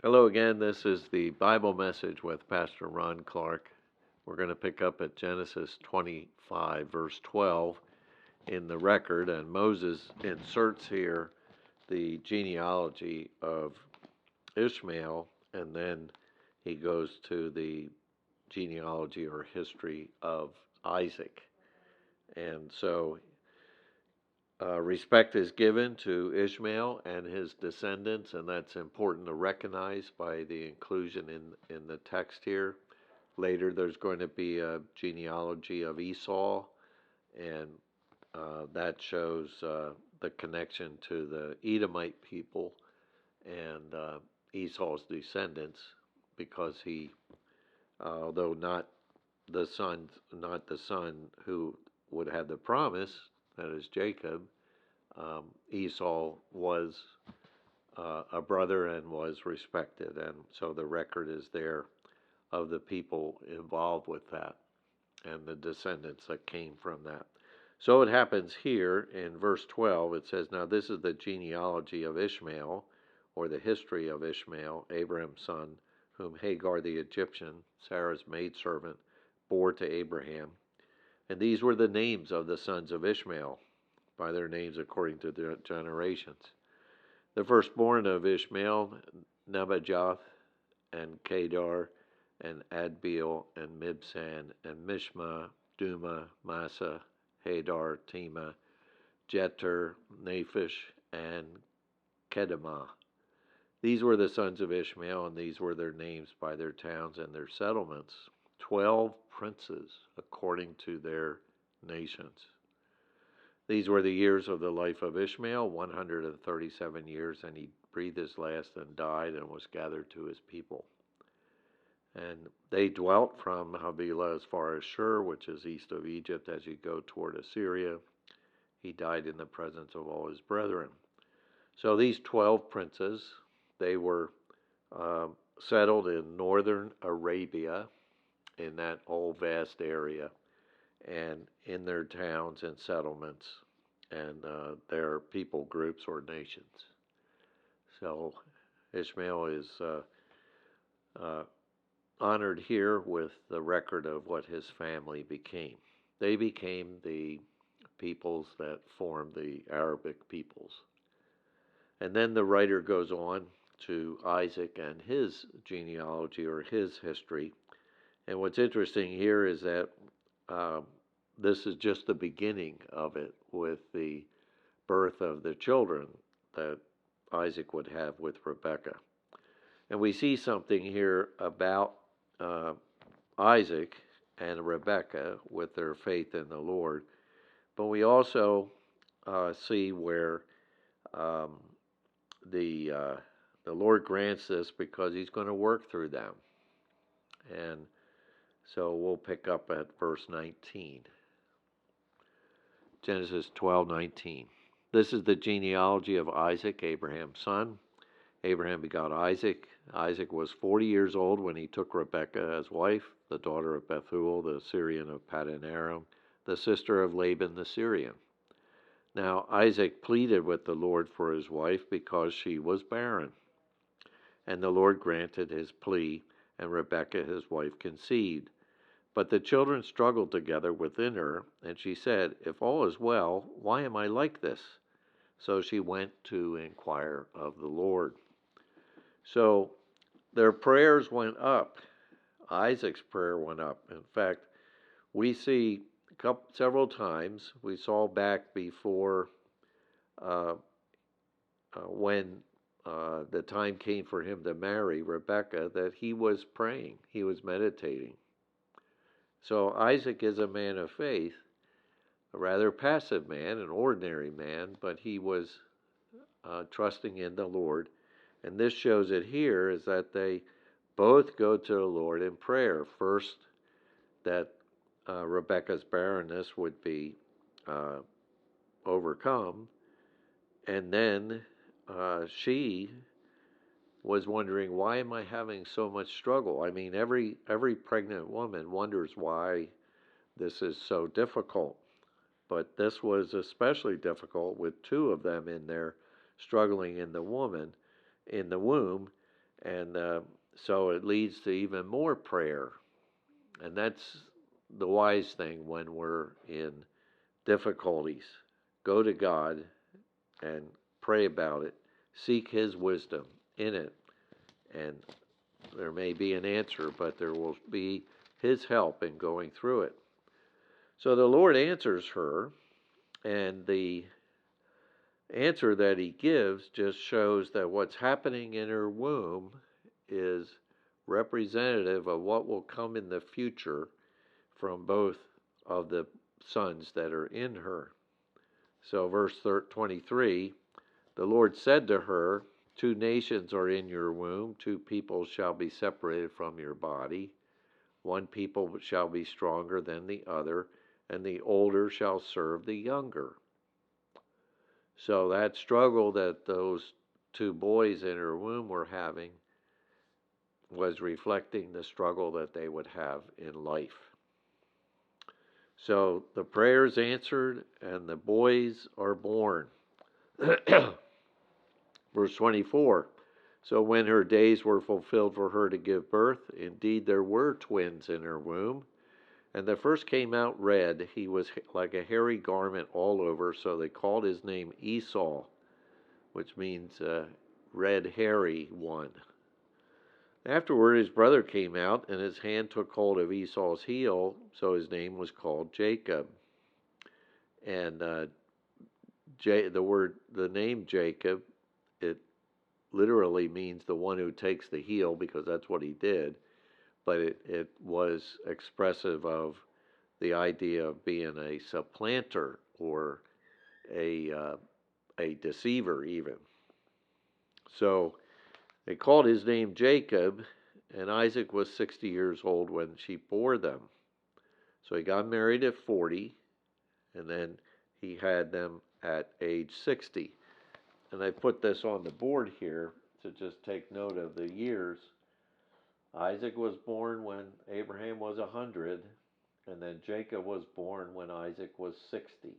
Hello again. This is the Bible message with Pastor Ron Clark. We're going to pick up at Genesis 25, verse 12 in the record, and Moses inserts here the genealogy of Ishmael, and then he goes to the genealogy or history of Isaac. And so respect is given to Ishmael and his descendants, and that's important to recognize by the inclusion in the text here. Later, there's going to be a genealogy of Esau, and that shows the connection to the Edomite people and Esau's descendants, because he, although not the son who would have the promise, that is Jacob, Esau was a brother and was respected, and so the record is there of the people involved with that and the descendants that came from that. So it happens here in verse 12. It says, "Now this is the genealogy of Ishmael, or the history of Ishmael, Abraham's son, whom Hagar the Egyptian, Sarah's maidservant, bore to Abraham. And these were the names of the sons of Ishmael, by their names according to their generations. The firstborn of Ishmael, Nebajoth, and Kedar, and Adbeel, and Mibsan, and Mishma, Duma, Massa, Hadar, Tema, Jeter, Naphish, and Kedemah. These were the sons of Ishmael, and these were their names by their towns and their settlements. 12 princes according to their nations. These were the years of the life of Ishmael, 137 years, and he breathed his last and died and was gathered to his people. And they dwelt from Havilah as far as Shur, which is east of Egypt, as you go toward Assyria. He died in the presence of all his brethren." So these 12 princes, they were settled in northern Arabia, in that whole vast area, and in their towns and settlements and their people groups or nations. So Ishmael is honored here with the record of what his family became. They became the peoples that formed the Arabic peoples. And then the writer goes on to Isaac and his genealogy or his history. And what's interesting here is that this is just the beginning of it, with the birth of the children that Isaac would have with Rebekah. And we see something here about Isaac and Rebekah with their faith in the Lord. But we also see where the Lord grants this because he's going to work through them. And so we'll pick up at verse 19. Genesis 12:19. "This is the genealogy of Isaac, Abraham's son. Abraham begot Isaac. Isaac was 40 years old when he took Rebekah as wife, the daughter of Bethuel, the Syrian of Paddan Aram, the sister of Laban the Syrian. Now Isaac pleaded with the Lord for his wife because she was barren. And the Lord granted his plea, and Rebekah his wife conceived. But the children struggled together within her, and she said, 'If all is well, why am I like this?' So she went to inquire of the Lord." So their prayers went up. Isaac's prayer went up. In fact, we see several times, we saw back before when the time came for him to marry Rebekah, that he was praying, he was meditating. So Isaac is a man of faith, a rather passive man, an ordinary man, but he was trusting in the Lord. And this shows it here is that they both go to the Lord in prayer. First, that Rebekah's barrenness would be overcome, and then she was wondering, why am I having so much struggle? I mean, every pregnant woman wonders why this is so difficult. But this was especially difficult with two of them in there struggling in the womb, And so it leads to even more prayer. And that's the wise thing when we're in difficulties. Go to God and pray about it. Seek His wisdom in it. And there may be an answer, but there will be His help in going through it. So the Lord answers her, and the answer that He gives just shows that what's happening in her womb is representative of what will come in the future from both of the sons that are in her. So verse 23, the Lord said to her, 2 nations are in your womb, 2 peoples shall be separated from your body. 1 people shall be stronger than the other, and the older shall serve the younger. So that struggle that those 2 boys in her womb were having was reflecting the struggle that they would have in life. So the prayer's answered, and the boys are born. Verse 24, so when her days were fulfilled for her to give birth, indeed there were twins in her womb. And the first came out red. He was like a hairy garment all over, so they called his name Esau, which means red hairy one. Afterward his brother came out, and his hand took hold of Esau's heel, so his name was called Jacob. And the name Jacob, it literally means the one who takes the heel, because that's what he did. But it was expressive of the idea of being a supplanter or a deceiver even. So they called his name Jacob, and Isaac was 60 years old when she bore them. So he got married at 40, and then he had them at age 60. And I put this on the board here to just take note of the years. Isaac was born when Abraham was 100, and then Jacob was born when Isaac was 60.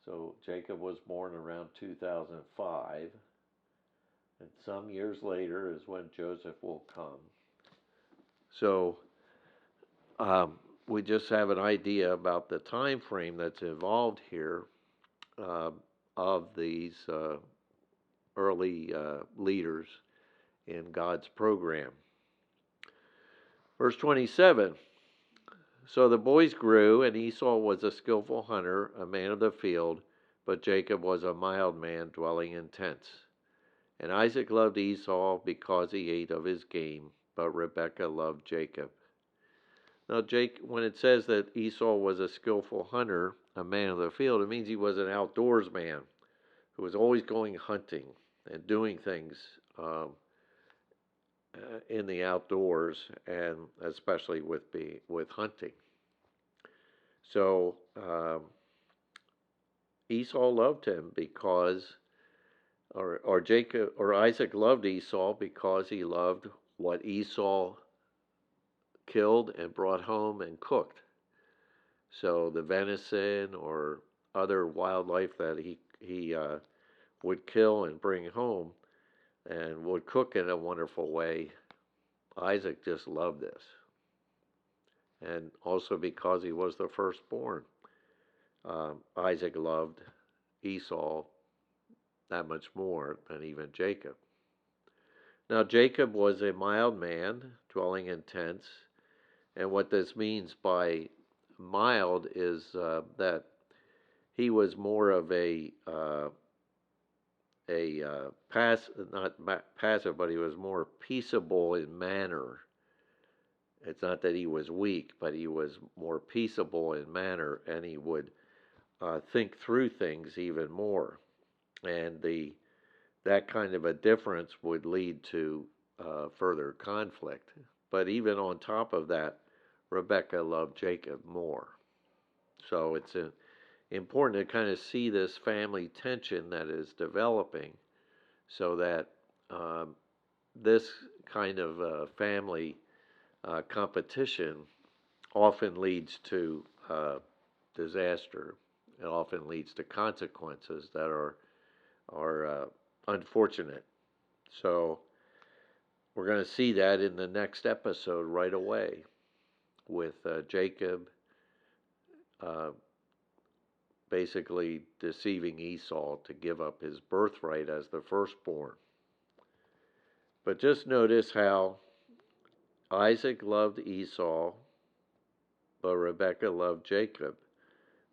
So Jacob was born around 2005, and some years later is when Joseph will come. So we just have an idea about the time frame that's involved here of these early leaders in God's program. Verse 27, so the boys grew, and Esau was a skillful hunter, a man of the field, but Jacob was a mild man, dwelling in tents. And Isaac loved Esau because he ate of his game, but Rebekah loved Jacob. Now, when it says that Esau was a skillful hunter, a man of the field, it means he was an outdoors man who was always going hunting and doing things in the outdoors, and especially with hunting. So Esau loved him because, or Jacob or Isaac loved Esau because he loved what Esau killed and brought home and cooked. So the venison or other wildlife that he would kill and bring home and would cook in a wonderful way, Isaac just loved this. And also because he was the firstborn, Isaac loved Esau that much more than even Jacob. Now Jacob was a mild man, dwelling in tents, and what this means by mild is that he was more of not passive, but he was more peaceable in manner. It's not that he was weak, but he was more peaceable in manner, and he would think through things even more. And that kind of a difference would lead to further conflict. But even on top of that, Rebekah loved Jacob more. So it's important to kind of see this family tension that is developing, so that this kind of family competition often leads to disaster. It often leads to consequences that are unfortunate. So We're going to see that in the next episode right away with Jacob uh, basically deceiving Esau to give up his birthright as the firstborn. But just notice how Isaac loved Esau, but Rebekah loved Jacob.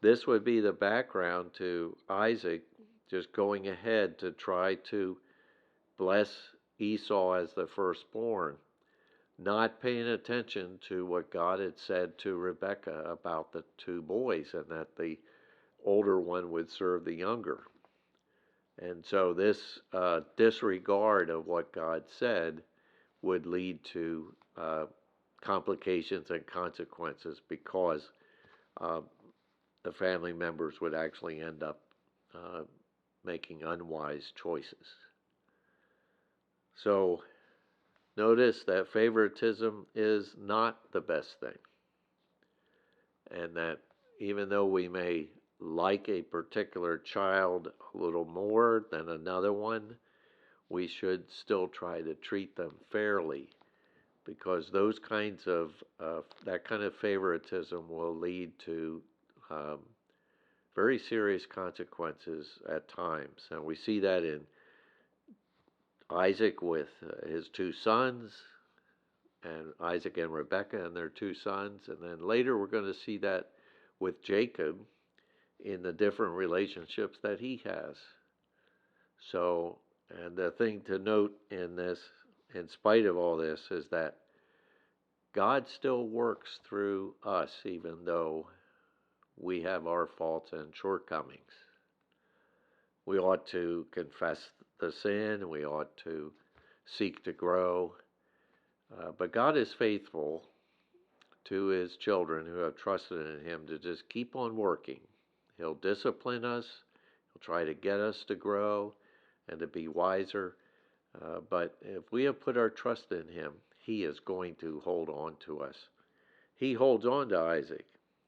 This would be the background to Isaac just going ahead to try to bless Esau as the firstborn, not paying attention to what God had said to Rebekah about the two boys and that the older one would serve the younger. And so this disregard of what God said would lead to complications and consequences because uh, the family members would actually end up uh, making unwise choices. So notice that favoritism is not the best thing. And that even though we may like a particular child a little more than another one, we should still try to treat them fairly because those kinds of that kind of favoritism will lead to um, very serious consequences at times, and we see that in Isaac with his two sons, and Isaac and Rebekah and their two sons, and then later we're going to see that with Jacob in the different relationships that he has. So, and the thing to note in this, in spite of all this, is that God still works through us, even though we have our faults and shortcomings. We ought to confess the sin, we ought to seek to grow, but God is faithful to his children who have trusted in him to just keep on working. He'll discipline us, he'll try to get us to grow and to be wiser. But if we have put our trust in him, he is going to hold on to us. He holds on to Isaac.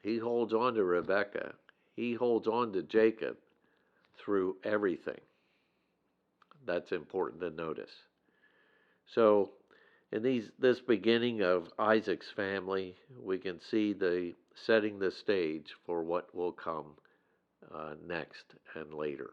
He holds on to Rebekah. He holds on to Jacob through everything. That's important to notice. So, in this beginning of Isaac's family, we can see the setting the stage for what will come next and later.